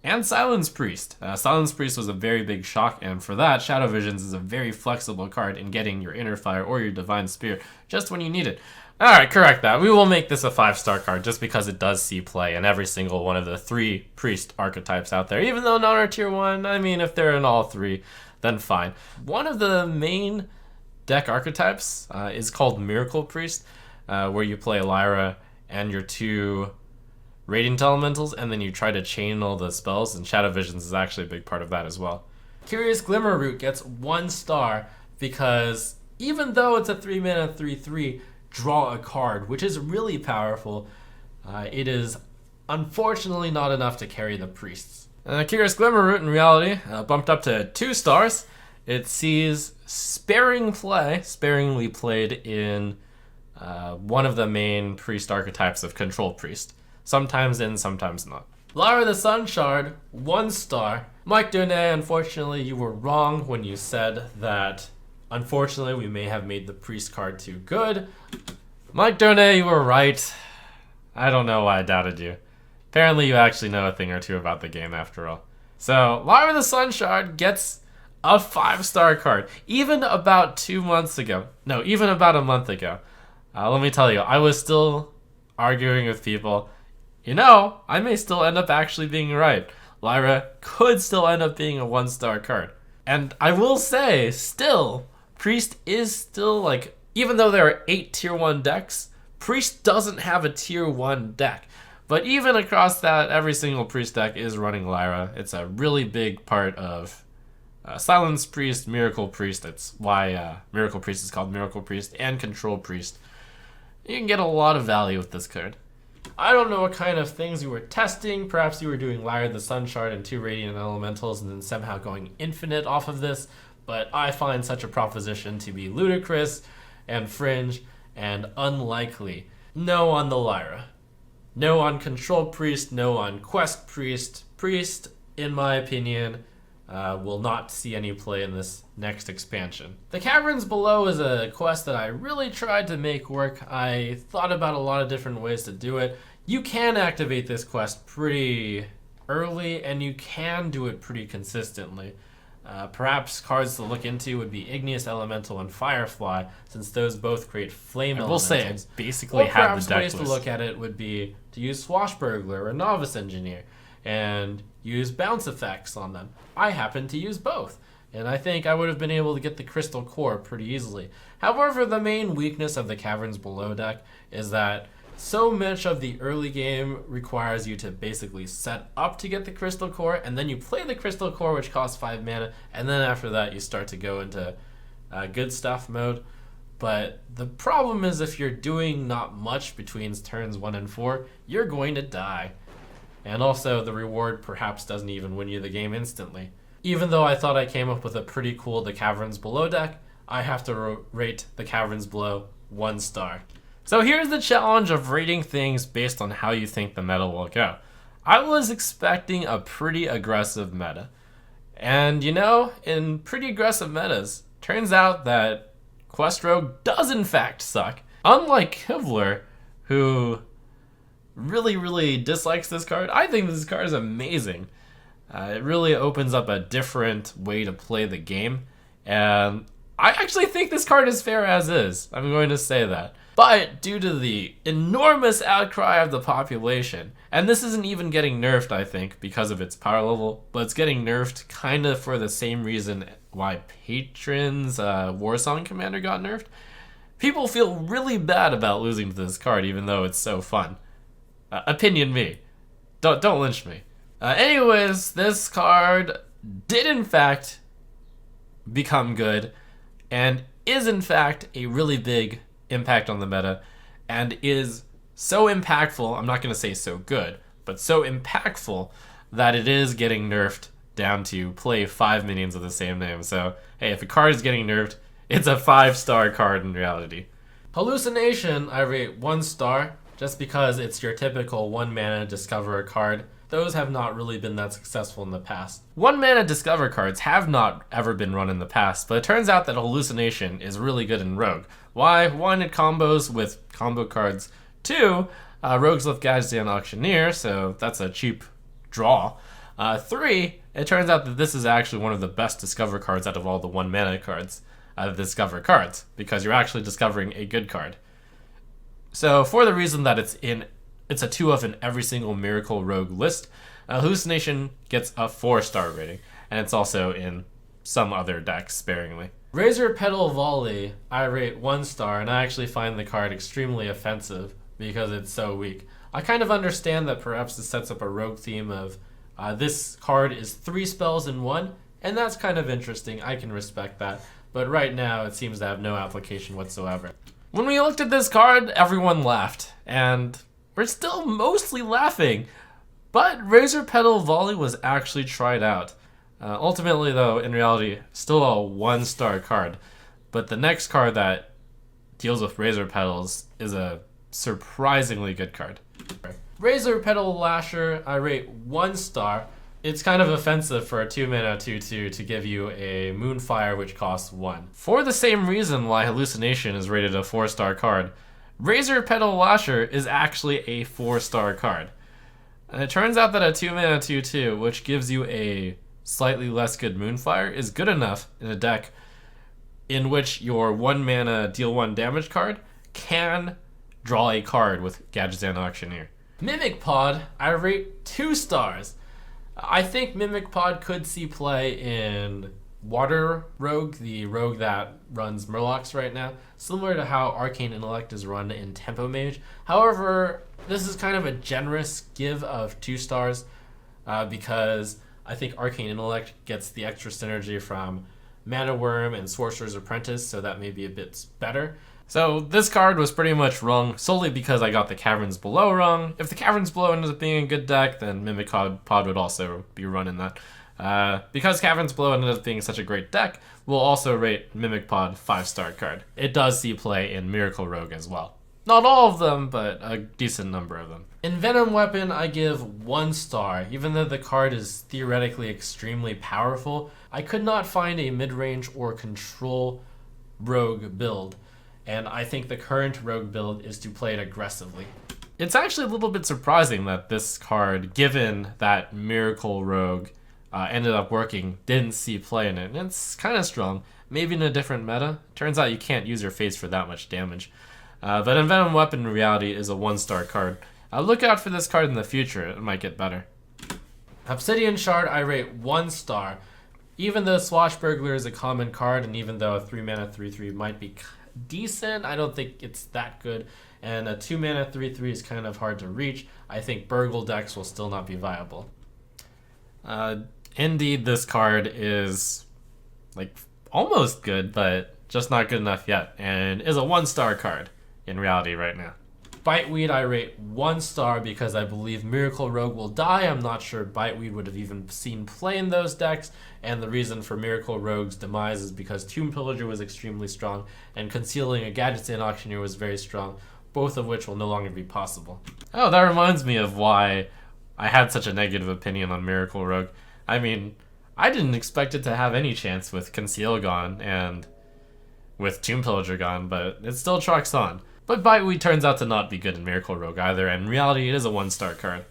And Silence Priest. Silence Priest was a very big shock, and for that, Shadow Visions is a very flexible card in getting your Inner Fire or your Divine Spirit just when you need it. Alright, correct that. We will make this a 5-star card just because it does see play in every single one of the 3 Priest archetypes out there. Even though none are tier 1, I mean, if they're in all 3, then fine. One of the main deck archetypes is called Miracle Priest, where you play Lyra and your 2 Radiant Elementals, and then you try to chain all the spells, and Shadow Visions is actually a big part of that as well. Curious Glimmer Root gets 1 star because even though it's a 3-mana 3/3, draw a card, which is really powerful, it is unfortunately not enough to carry the priests. Curious Glimmer Root in reality bumped up to 2 stars. It sees sparingly played in one of the main priest archetypes of Control Priest. Sometimes in, sometimes not. Lyra the Sun Shard, 1 star. Mike Donay, unfortunately, you were wrong when you said that, unfortunately, we may have made the priest card too good. Mike Donay, you were right. I don't know why I doubted you. Apparently, you actually know a thing or two about the game after all. So, Lyra the Sun Shard gets a 5-star card. Even about 2 months ago. No, even about a month ago. Let me tell you, I was still arguing with people. You know, I may still end up actually being right. Lyra could still end up being a 1-star card. And I will say, still, Priest is still, like, even though there are 8 tier 1 decks, Priest doesn't have a tier 1 deck. But even across that, every single Priest deck is running Lyra. It's a really big part of Silence Priest, Miracle Priest. That's why Miracle Priest is called Miracle Priest, and Control Priest. You can get a lot of value with this card. I don't know what kind of things you were testing. Perhaps you were doing Lyra the Sun Shard and 2 Radiant Elementals and then somehow going infinite off of this, but I find such a proposition to be ludicrous and fringe and unlikely. No on the Lyra. No on Control Priest, no on Quest Priest. Priest, in my opinion, will not see any play in this next expansion. The Caverns Below is a quest that I really tried to make work. I thought about a lot of different ways to do it. You can activate this quest pretty early, and you can do it pretty consistently. Perhaps cards to look into would be Igneous Elemental and Firefly, since those both create flame elementals. I will say, I basically have the deck list. Ways to look at it would be to use Swashbuckler or Novice Engineer, and use bounce effects on them. I happen to use both, and I think I would have been able to get the Crystal Core pretty easily. However, the main weakness of the Caverns Below deck is that so much of the early game requires you to basically set up to get the Crystal Core, and then you play the Crystal Core, which costs 5 mana, and then after that you start to go into good stuff mode. But the problem is if you're doing not much between turns 1 and 4, you're going to die. and also the reward perhaps doesn't even win you the game instantly. Even though I thought I came up with a pretty cool The Caverns Below deck, I have to rate The Caverns Below 1 star. So here's the challenge of rating things based on how you think the meta will go. I was expecting a pretty aggressive meta. And you know, in pretty aggressive metas, turns out that Quest Rogue does in fact suck. Unlike Kivler, who really dislikes this card, I think this card is amazing. It really opens up a different way to play the game. And I actually think this card is fair as is. I'm going to say that. But due to the enormous outcry of the population, and this isn't even getting nerfed, I think, because of its power level, but it's getting nerfed kind of for the same reason why Patron's Warsong Commander got nerfed. People feel really bad about losing to this card, even though it's so fun. Opinion me. Don't lynch me. Anyways, this card did in fact become good, and is in fact a really big impact on the meta, and is so impactful, I'm not going to say so good, but so impactful that it is getting nerfed down to play 5 minions of the same name. So, hey, if a card is getting nerfed, it's a 5-star card in reality. Hallucination, I rate 1 star, just because it's your typical 1-mana Discover card. Those have not really been that successful in the past. 1-mana Discover cards have not ever been run in the past, but it turns out that Hallucination is really good in Rogue. Why? 1, it combos with combo cards. 2, Rogues with gul'dan Auctioneer, so that's a cheap draw. 3, it turns out that this is actually one of the best Discover cards out of all the 1-mana cards, Discover cards, because you're actually discovering a good card. So for the reason that it's a 2 of in every single Miracle Rogue list, Hallucination gets a 4-star rating, and it's also in some other decks sparingly. Razor Petal Volley, I rate 1 star, and I actually find the card extremely offensive because it's so weak. I kind of understand that perhaps this sets up a rogue theme of this card is 3 spells in 1, and that's kind of interesting. I can respect that, but right now it seems to have no application whatsoever. When we looked at this card, everyone laughed, and we're still mostly laughing, but Razor Petal Volley was actually tried out. Ultimately, though, in reality, still a 1-star card, but the next card that deals with Razor Petals is a surprisingly good card. Razor Petal Lasher, I rate 1 star. It's kind of offensive for a 2-mana 2/2 to give you a Moonfire which costs 1. For the same reason why Hallucination is rated a 4-star card, Razor Petal Lasher is actually a 4-star card. And it turns out that a 2-mana 2/2, which gives you a slightly less good Moonfire, is good enough in a deck in which your 1-mana deal 1 damage card can draw a card with gul'dan Auctioneer. Mimic Pod, I rate 2 stars. I think Mimic Pod could see play in Water Rogue, the rogue that runs Murlocs right now, similar to how Arcane Intellect is run in Tempo Mage. However, this is kind of a generous give of 2 stars because I think Arcane Intellect gets the extra synergy from Mana Worm and Sorcerer's Apprentice, so that may be a bit better. So this card was pretty much wrong solely because I got the Caverns Below wrong. If the Caverns Below ended up being a good deck, then Mimic Pod would also be running that. Because Caverns Below ended up being such a great deck, we'll also rate Mimic Pod 5-star card. It does see play in Miracle Rogue as well. Not all of them, but a decent number of them. In Venom Weapon, I give 1 star. Even though the card is theoretically extremely powerful, I could not find a mid-range or control rogue build, and I think the current rogue build is to play it aggressively. It's actually a little bit surprising that this card, given that Miracle Rogue ended up working, didn't see play in it. And it's kind of strong. Maybe in a different meta. Turns out you can't use your face for that much damage. But Venom Weapon in reality is a 1-star card. Look out for this card in the future. It might get better. Obsidian Shard, I rate 1 star. Even though Swashbuckler is a common card, and even though a 3-mana 3/3 might be decent, I don't think it's that good. And a 2-mana 3/3 is kind of hard to reach. I think Burgle decks will still not be viable. Indeed, this card is like almost good, but just not good enough yet, and is a 1-star card in reality right now. Biteweed I rate 1 star because I believe Miracle Rogue will die. I'm not sure Biteweed would have even seen play in those decks, and the reason for Miracle Rogue's demise is because Tomb Pillager was extremely strong, and concealing a Gadgetzan Auctioneer was very strong, both of which will no longer be possible. Oh, that reminds me of why I had such a negative opinion on Miracle Rogue. I mean, I didn't expect it to have any chance with Conceal gone and with Tomb Pillager gone, but it still trucks on. But Biteweed turns out to not be good in Miracle Rogue either, and in reality it is a 1-star card.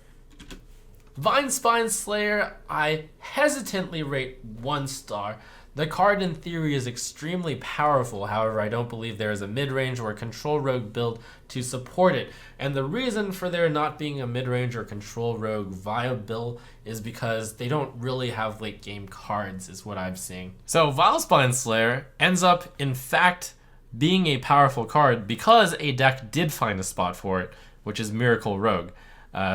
Vinespine Slayer, I hesitantly rate 1 star. The card in theory is extremely powerful, however I don't believe there is a mid-range or control rogue build to support it. And the reason for there not being a mid-range or control rogue viable is because they don't really have late game cards, is what I'm seeing. So Vinespine Slayer ends up, in fact, being a powerful card because a deck did find a spot for it, which is Miracle Rogue.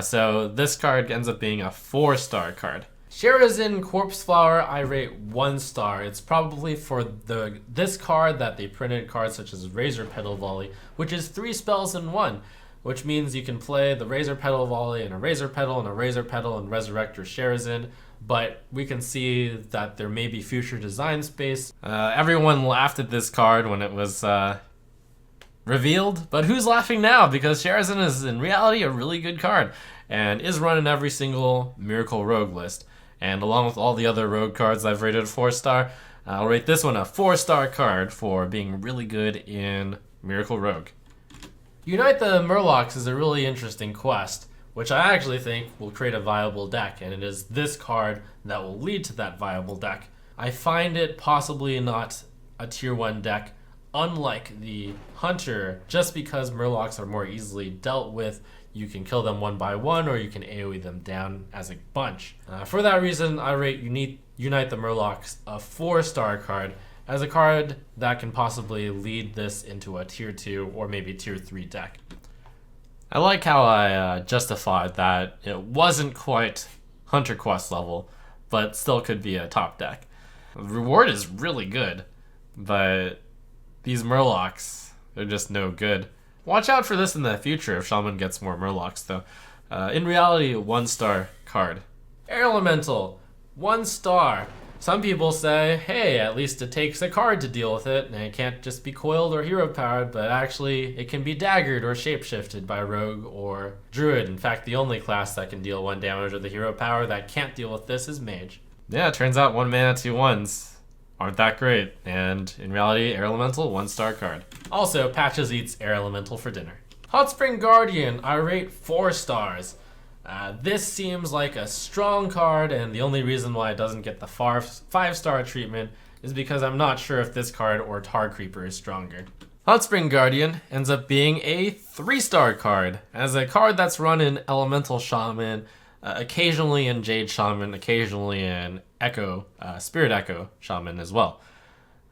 So this card ends up being a 4-star card. Sharazin Corpse Flower I rate 1 star. It's probably for this card that they printed cards such as Razor Petal Volley, which is 3 spells in 1, which means you can play the Razor Petal Volley and a Razor Petal and a Razor Petal and resurrect your Sharazin. But we can see that there may be future design space. Everyone laughed at this card when it was revealed, but who's laughing now? Because Sharazin is in reality a really good card and is run in every single Miracle Rogue list. And along with all the other rogue cards I've rated 4-star, I'll rate this one a 4-star card for being really good in Miracle Rogue. Unite the Murlocs is a really interesting quest, which I actually think will create a viable deck, and it is this card that will lead to that viable deck. I find it possibly not a tier 1 deck, unlike the Hunter, just because Murlocs are more easily dealt with. You can kill them one by one, or you can AoE them down as a bunch. For that reason, I rate Unite the Murlocs a 4-star card, as a card that can possibly lead this into a tier 2 or maybe tier 3 deck. I like how I justified that it wasn't quite Hunter Quest level, but still could be a top deck. The reward is really good, but these Murlocs, they're just no good. Watch out for this in the future if Shaman gets more Murlocs, though. In reality, 1-star card. Air Elemental, 1 star. Some people say, hey, at least it takes a card to deal with it, and it can't just be coiled or hero powered, but actually it can be daggered or shapeshifted by Rogue or Druid. In fact, the only class that can deal 1 damage with the hero power that can't deal with this is Mage. Yeah, it turns out 1 mana 2 1s aren't that great, and in reality, Air Elemental, 1-star card. Also, Patches eats Air Elemental for dinner. Hot Spring Guardian, I rate 4 stars. This seems like a strong card, and the only reason why it doesn't get the 5-star treatment is because I'm not sure if this card or Tar Creeper is stronger. Hot Spring Guardian ends up being a 3-star card, as a card that's run in Elemental Shaman, occasionally in Jade Shaman, occasionally in Spirit Echo Shaman as well.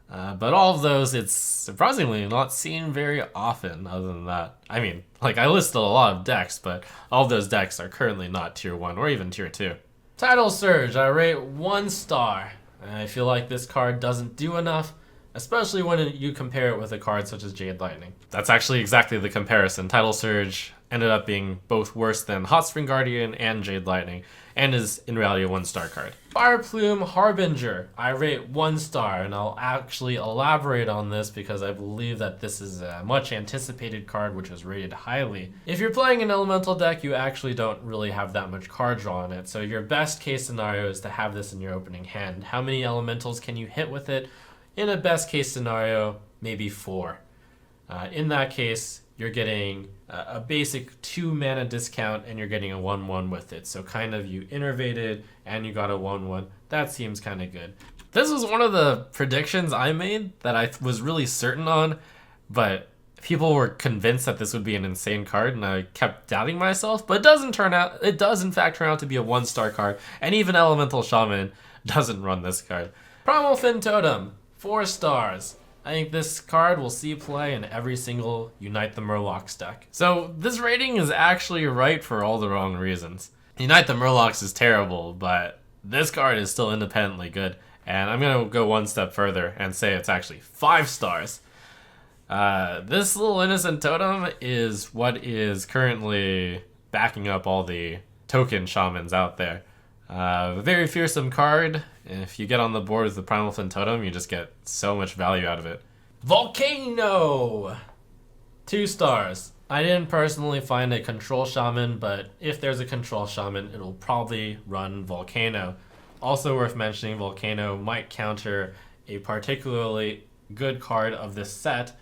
But all of those, it's surprisingly not seen very often other than that. I mean, I listed a lot of decks, but all of those decks are currently not tier 1 or even tier 2. Tidal Surge, I rate 1 star. I feel like this card doesn't do enough, especially when you compare it with a card such as Jade Lightning. That's actually exactly the comparison. Tidal Surge ended up being both worse than Hot Spring Guardian and Jade Lightning, and is in reality a 1-star card. Fire Plume Harbinger, I rate 1 star, and I'll actually elaborate on this because I believe that this is a much anticipated card which is rated highly. If you're playing an elemental deck, you actually don't really have that much card draw in it, so your best case scenario is to have this in your opening hand. How many elementals can you hit with it? In a best case scenario, maybe 4. In that case, you're getting a basic 2 mana discount and you're getting a 1/1 with it. So kind of you innervated and you got a 1/1. That seems kind of good. This was one of the predictions I made that I was really certain on, but people were convinced that this would be an insane card and I kept doubting myself, but it does in fact turn out to be a 1-star card, and even Elemental Shaman doesn't run this card. Primal Fin Totem, 4 stars. I think this card will see play in every single Unite the Murlocs deck. So this rating is actually right for all the wrong reasons. Unite the Murlocs is terrible, but this card is still independently good. And I'm going to go one step further and say it's actually 5 stars. This little innocent totem is what is currently backing up all the token shamans out there. Very fearsome card. If you get on the board with the Primal Flint Totem, you just get so much value out of it. Volcano! 2 stars. I didn't personally find a control shaman, but if there's a control shaman, it'll probably run Volcano. Also worth mentioning, Volcano might counter a particularly good card of this set,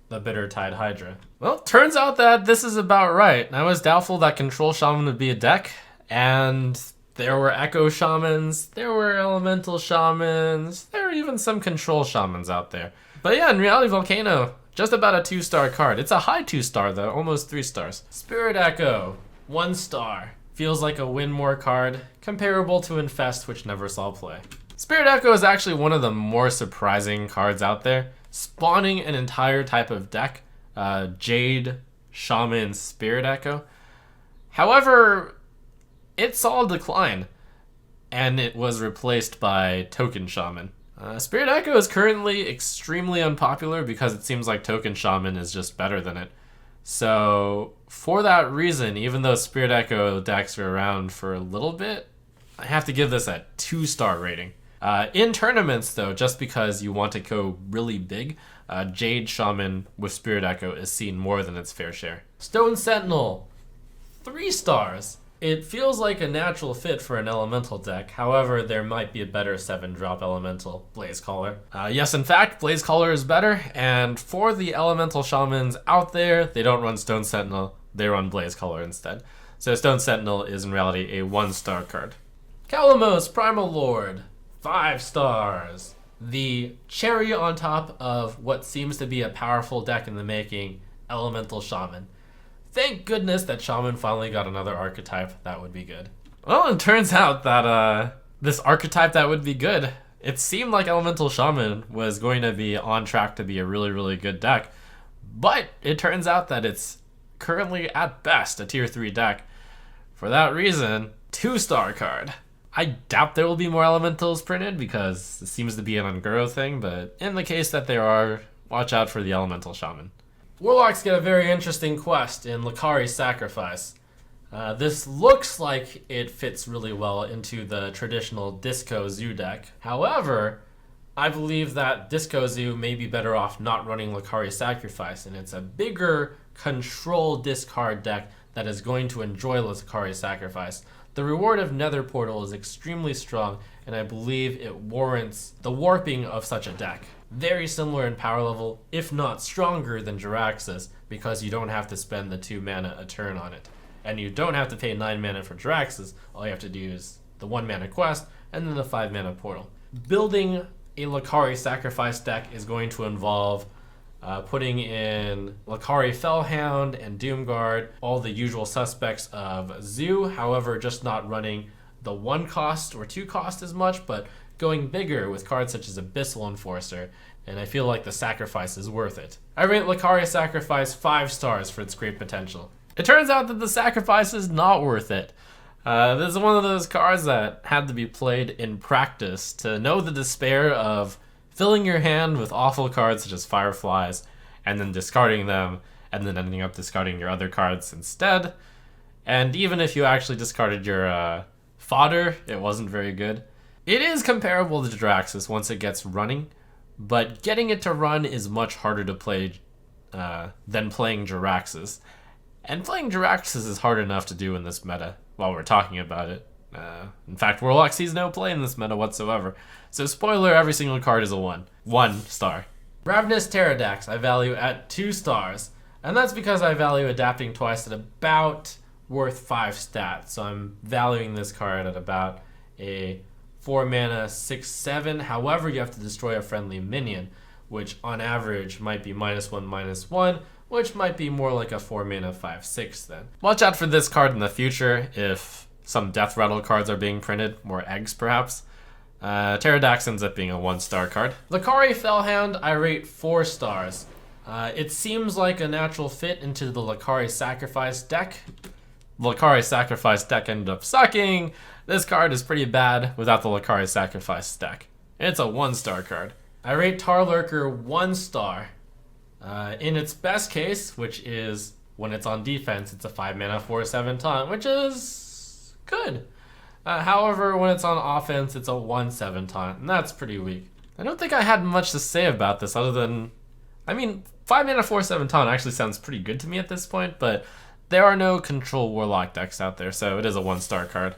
the Bittertide Hydra. Well, turns out that this is about right. I was doubtful that control shaman would be a deck, and there were echo shamans, there were elemental shamans, there were even some control shamans out there. But yeah, in reality, Volcano, just about a 2-star card. It's a high 2-star though, almost 3 stars. Spirit Echo, 1 star. Feels like a win more card, comparable to Infest, which never saw play. Spirit Echo is actually one of the more surprising cards out there, spawning an entire type of deck, Jade, Shaman, Spirit Echo. However, it saw a decline, and it was replaced by Token Shaman. Spirit Echo is currently extremely unpopular because it seems like Token Shaman is just better than it. So, for that reason, even though Spirit Echo decks are around for a little bit, I have to give this a 2-star rating. In tournaments, though, just because you want to go really big, Jade Shaman with Spirit Echo is seen more than its fair share. Stone Sentinel, 3 stars. It feels like a natural fit for an elemental deck. However, there might be a better 7-drop elemental, Blazecaller. Yes, in fact, Blazecaller is better, and for the elemental shamans out there, they don't run Stone Sentinel, they run Blazecaller instead. So Stone Sentinel is in reality a 1-star card. Calamos Primal Lord, 5 stars. The cherry on top of what seems to be a powerful deck in the making, Elemental Shaman. Thank goodness that Shaman finally got another archetype that would be good. Well, it turns out that this archetype that would be good, it seemed like Elemental Shaman was going to be on track to be a really, really good deck. But it turns out that it's currently at best a tier 3 deck. For that reason, 2-star card. I doubt there will be more elementals printed because it seems to be an Unguro thing, but in the case that there are, watch out for the Elemental Shaman. Warlocks get a very interesting quest in Lakari's Sacrifice. This looks like it fits really well into the traditional Disco Zoo deck. However, I believe that Disco Zoo may be better off not running Lakari's Sacrifice, and it's a bigger control discard deck that is going to enjoy Lakari's Sacrifice. The reward of Nether Portal is extremely strong, and I believe it warrants the warping of such a deck. Very similar in power level, if not stronger than Jiraxxus, because you don't have to spend the 2 mana a turn on it. And you don't have to pay 9 mana for Jiraxxus, all you have to do is the 1 mana quest, and then the 5 mana portal. Building a Lakari Sacrifice deck is going to involve putting in Lakari Fellhound and Doomguard, all the usual suspects of Zoo, however just not running the 1 cost or 2 cost as much, but going bigger with cards such as Abyssal Enforcer, and I feel like the sacrifice is worth it. I rate Lakari Sacrifice 5 stars for its great potential. It turns out that the sacrifice is not worth it. This is one of those cards that had to be played in practice to know the despair of filling your hand with awful cards such as Fireflies, and then discarding them, and then ending up discarding your other cards instead. And even if you actually discarded your fodder, it wasn't very good. It is comparable to Jiraxxus once it gets running, but getting it to run is much harder to play than playing Jiraxxus. And playing Jiraxxus is hard enough to do in this meta while we're talking about it. In fact, Warlock sees no play in this meta whatsoever. So spoiler, every single card is a 1. 1 star. Ravenous Pterodax I value at 2 stars. And that's because I value adapting twice at about worth 5 stats. So I'm valuing this card at about a 4 mana 6/7. However, you have to destroy a friendly minion, which on average might be -1/-1, which might be more like a 4 mana 5/6 then. Watch out for this card in the future if some Deathrattle cards are being printed, more eggs perhaps. Pterodax ends up being a 1-star card. Lakari Fellhound I rate 4 stars. It seems like a natural fit into the Lakari Sacrifice deck. Lakari Sacrifice deck ended up sucking. This card is pretty bad without the Lakari Sacrifice deck. It's a 1-star card. I rate Tarlurker 1 star. In its best case, which is when it's on defense, it's a 5 mana 4/7 taunt, which is good. However, when it's on offense, it's a 1/7 taunt, and that's pretty weak. I don't think I had much to say about this other than, I mean, 5 mana 4/7 taunt actually sounds pretty good to me at this point, but there are no control Warlock decks out there, so it is a 1-star card.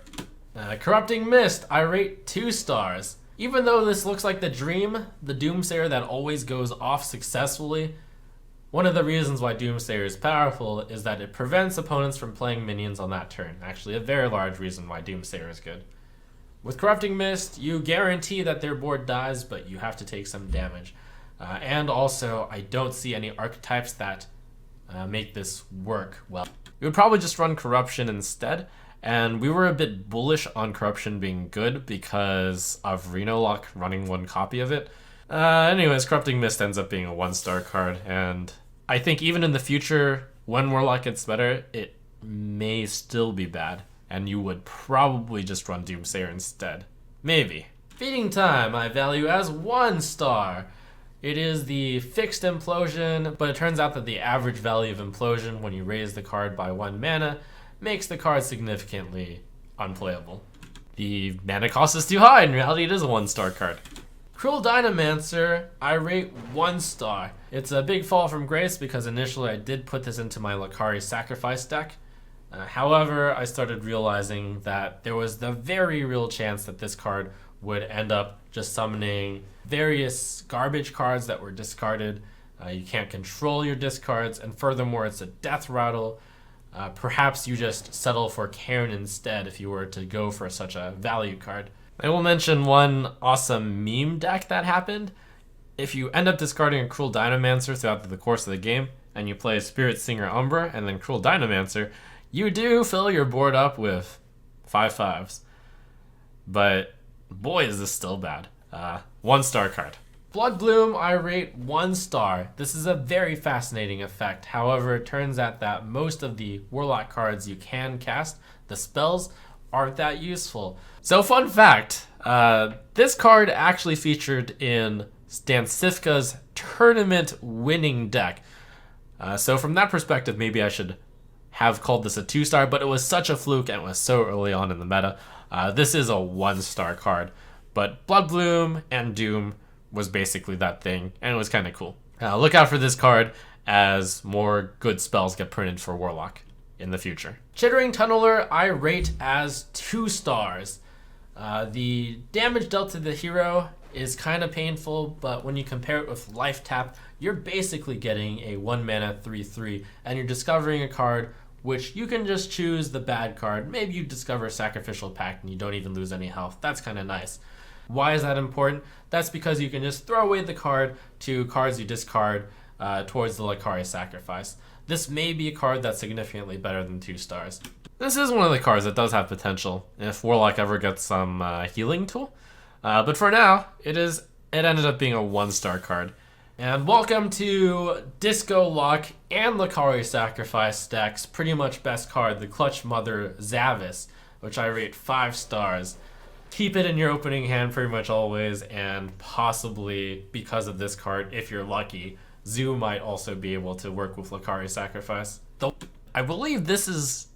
Corrupting Mist, I rate 2 stars. Even though this looks like the dream, the Doomsayer that always goes off successfully, one of the reasons why Doomsayer is powerful is that it prevents opponents from playing minions on that turn. Actually, a very large reason why Doomsayer is good. With Corrupting Mist, you guarantee that their board dies, but you have to take some damage. And also, I don't see any archetypes that make this work well. We would probably just run Corruption instead, and we were a bit bullish on Corruption being good because of Reno-Lock running one copy of it. Anyways, Corrupting Mist ends up being a 1-star card, and I think even in the future, when Warlock gets better, it may still be bad, and you would probably just run Doomsayer instead. Maybe. Feeding Time I value as 1 star. It is the fixed implosion, but it turns out that the average value of implosion when you raise the card by 1 mana makes the card significantly unplayable. The mana cost is too high. In reality, it is a 1-star card. Cruel Dynamancer, I rate 1 star. It's a big fall from grace because initially I did put this into my Lakari Sacrifice deck. However, I started realizing that there was the very real chance that this card would end up just summoning various garbage cards that were discarded. You can't control your discards, and furthermore, it's a Deathrattle. Perhaps you just settle for Cairn instead if you were to go for such a value card. I will mention one awesome meme deck that happened. If you end up discarding a Cruel Dynamancer throughout the course of the game, and you play Spirit Singer Umbra and then Cruel Dynamancer, you do fill your board up with 5/5s. But boy, is this still bad. 1-star card. Blood Bloom, I rate 1 star. This is a very fascinating effect. However, it turns out that most of the Warlock cards you can cast, the spells, aren't that useful. So fun fact, this card actually featured in Stansifka's tournament winning deck. So from that perspective, maybe I should have called this a 2-star, but it was such a fluke and it was so early on in the meta. This is a 1-star card, but Blood Bloom and Doom was basically that thing, and it was kind of cool. Look out for this card as more good spells get printed for Warlock in the future. Chittering Tunneler, I rate as 2 stars. The damage dealt to the hero is kind of painful, but when you compare it with Life Tap, you're basically getting a 1 mana 3/3, and you're discovering a card which you can just choose the bad card. Maybe you discover Sacrificial Pact and you don't even lose any health. That's kind of nice. Why is that important? That's because you can just throw away the card to cards you discard towards the Lakari Sacrifice. This may be a card that's significantly better than 2 stars. This is one of the cards that does have potential if Warlock ever gets some healing tool. But for now, it ended up being a 1-star card. And welcome to Disco Lock and Lakari Sacrifice decks. Pretty much best card, the Clutch Mother Zavis, which I rate 5 stars. Keep it in your opening hand pretty much always, and possibly because of this card, if you're lucky, Zoo might also be able to work with Lakari Sacrifice. Though I believe this is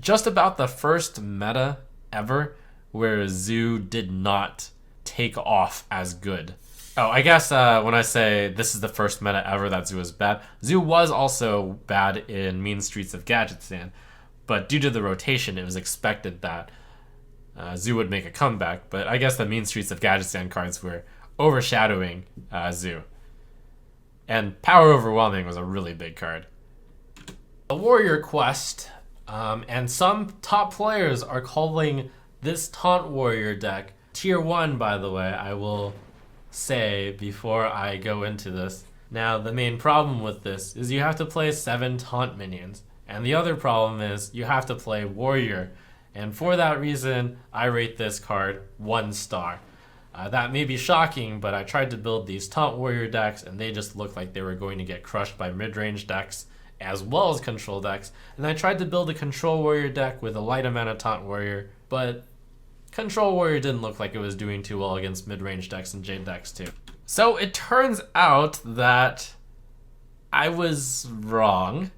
just about the first meta ever where Zoo did not take off as good. Oh, I guess when I say this is the first meta ever that Zoo is bad, Zoo was also bad in Mean Streets of Gadgetzan, but due to the rotation, it was expected that Zoo would make a comeback, but I guess the Mean Streets of Gadgetzan cards were overshadowing Zoo. And Power Overwhelming was a really big card. The Warrior Quest, and some top players are calling this Taunt Warrior deck Tier 1, by the way, I will say before I go into this. Now, the main problem with this is you have to play 7 Taunt minions, and the other problem is you have to play Warrior. And for that reason, I rate this card 1 star. That may be shocking, but I tried to build these Taunt Warrior decks, and they just looked like they were going to get crushed by mid-range decks, as well as control decks. And I tried to build a Control Warrior deck with a light amount of Taunt Warrior, but Control Warrior didn't look like it was doing too well against mid-range decks and Jade decks too. So it turns out that I was wrong.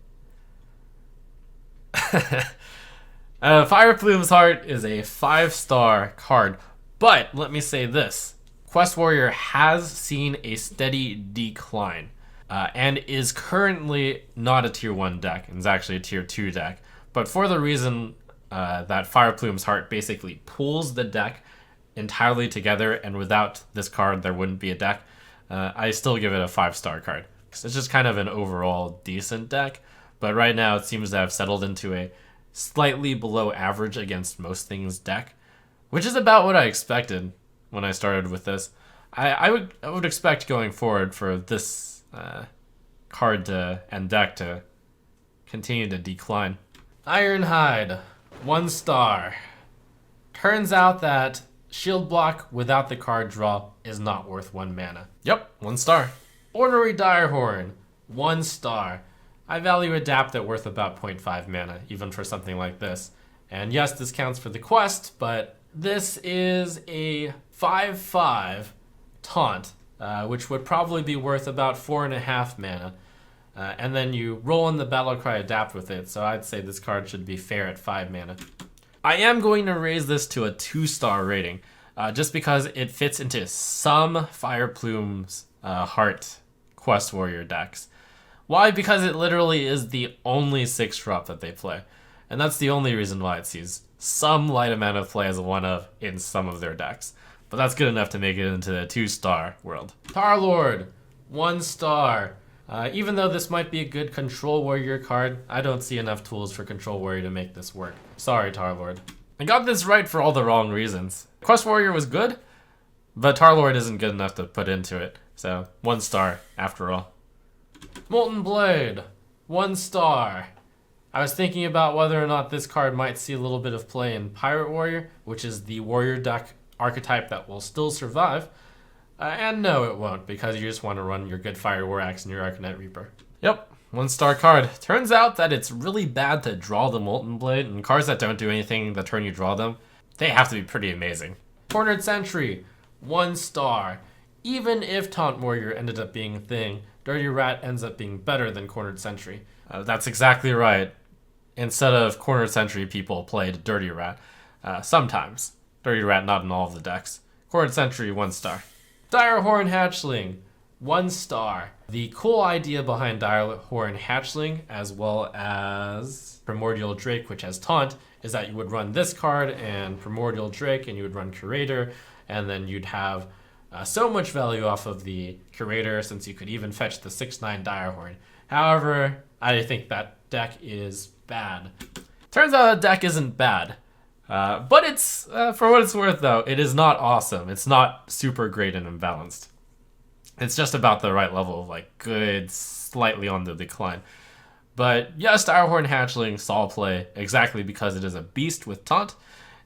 Fire Plume's Heart is a 5-star card, but let me say this. Quest Warrior has seen a steady decline, and is currently not a tier 1 deck, and is actually a tier 2 deck. But for the reason that Fire Plume's Heart basically pulls the deck entirely together, and without this card there wouldn't be a deck, I still give it a 5-star card. Because it's just kind of an overall decent deck, but right now it seems to have settled into a slightly below average against most things deck, which is about what I expected when I started with this. I would expect going forward for this card and deck to continue to decline. Ironhide, 1 star. Turns out that shield block without the card draw is not worth 1 mana. Yep, 1 star. Ornery Direhorn, 1 star. I value Adapt at worth about 0.5 mana, even for something like this. And yes, this counts for the quest, but this is a 5/5 Taunt, which would probably be worth about 4.5 mana. And then you roll in the Battlecry Adapt with it, so I'd say this card should be fair at 5 mana. I am going to raise this to a 2-star rating, just because it fits into some Fire Plume's Heart Quest Warrior decks. Why? Because it literally is the only 6-drop that they play. And that's the only reason why it sees some light amount of play as a 1-of in some of their decks. But that's good enough to make it into the 2-star world. Tarlord, 1 star. Even though this might be a good Control Warrior card, I don't see enough tools for Control Warrior to make this work. Sorry, Tarlord. I got this right for all the wrong reasons. Quest Warrior was good, but Tarlord isn't good enough to put into it. So, 1 star after all. Molten Blade, 1 star. I was thinking about whether or not this card might see a little bit of play in Pirate Warrior, which is the warrior deck archetype that will still survive. And no, it won't, because you just want to run your good Fire War Axe and your Arcanite Reaper. Yep, 1 star card. Turns out that it's really bad to draw the Molten Blade, and cards that don't do anything the turn you draw them, they have to be pretty amazing. Cornered Sentry, 1 star. Even if Taunt Warrior ended up being a thing, Dirty Rat ends up being better than Cornered Sentry. That's exactly right. Instead of Cornered Sentry, people played Dirty Rat. Sometimes. Dirty Rat not in all of the decks. Cornered Sentry, 1 star. Direhorn Hatchling, 1 star. The cool idea behind Direhorn Hatchling, as well as Primordial Drake, which has Taunt, is that you would run this card and Primordial Drake, and you would run Curator, and then you'd have so much value off of the Curator, since you could even fetch the 6/9 Direhorn. However, I think that deck is bad. Turns out that deck isn't bad. But it's, for what it's worth though, it is not awesome. It's not super great and imbalanced. It's just about the right level of like good, slightly on the decline. But yes, Direhorn Hatchling saw play exactly because it is a beast with Taunt,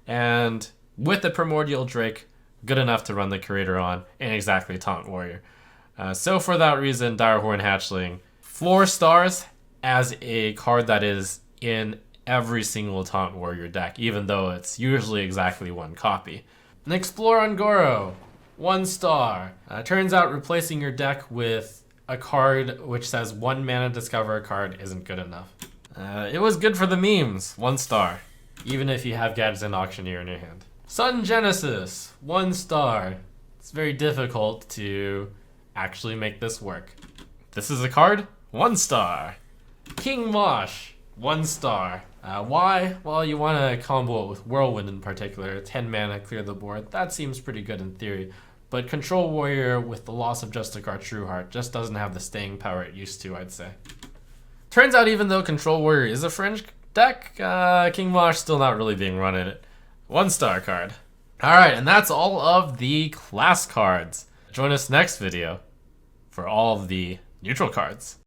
and with the Primordial Drake, good enough to run the Curator on, and exactly Taunt Warrior. So for that reason, Direhorn Hatchling, 4 stars as a card that is in every single Taunt Warrior deck, even though it's usually exactly 1 copy. And Explore Ungoro, 1 star. Turns out replacing your deck with a card which says 1 mana discover a card isn't good enough. It was good for the memes, 1 star. Even if you have Gadzin Auctioneer in your hand. Sun Genesis, 1 star. It's very difficult to actually make this work. This is a card, 1 star. King Mosh, 1 star. Why? Well, you want to combo it with Whirlwind in particular. 10 mana, clear the board. That seems pretty good in theory. But Control Warrior with the loss of Justicar Trueheart just doesn't have the staying power it used to, I'd say. Turns out even though Control Warrior is a fringe deck, King Mosh still not really being run in it. 1 star card. Alright, and that's all of the class cards. Join us next video for all of the neutral cards.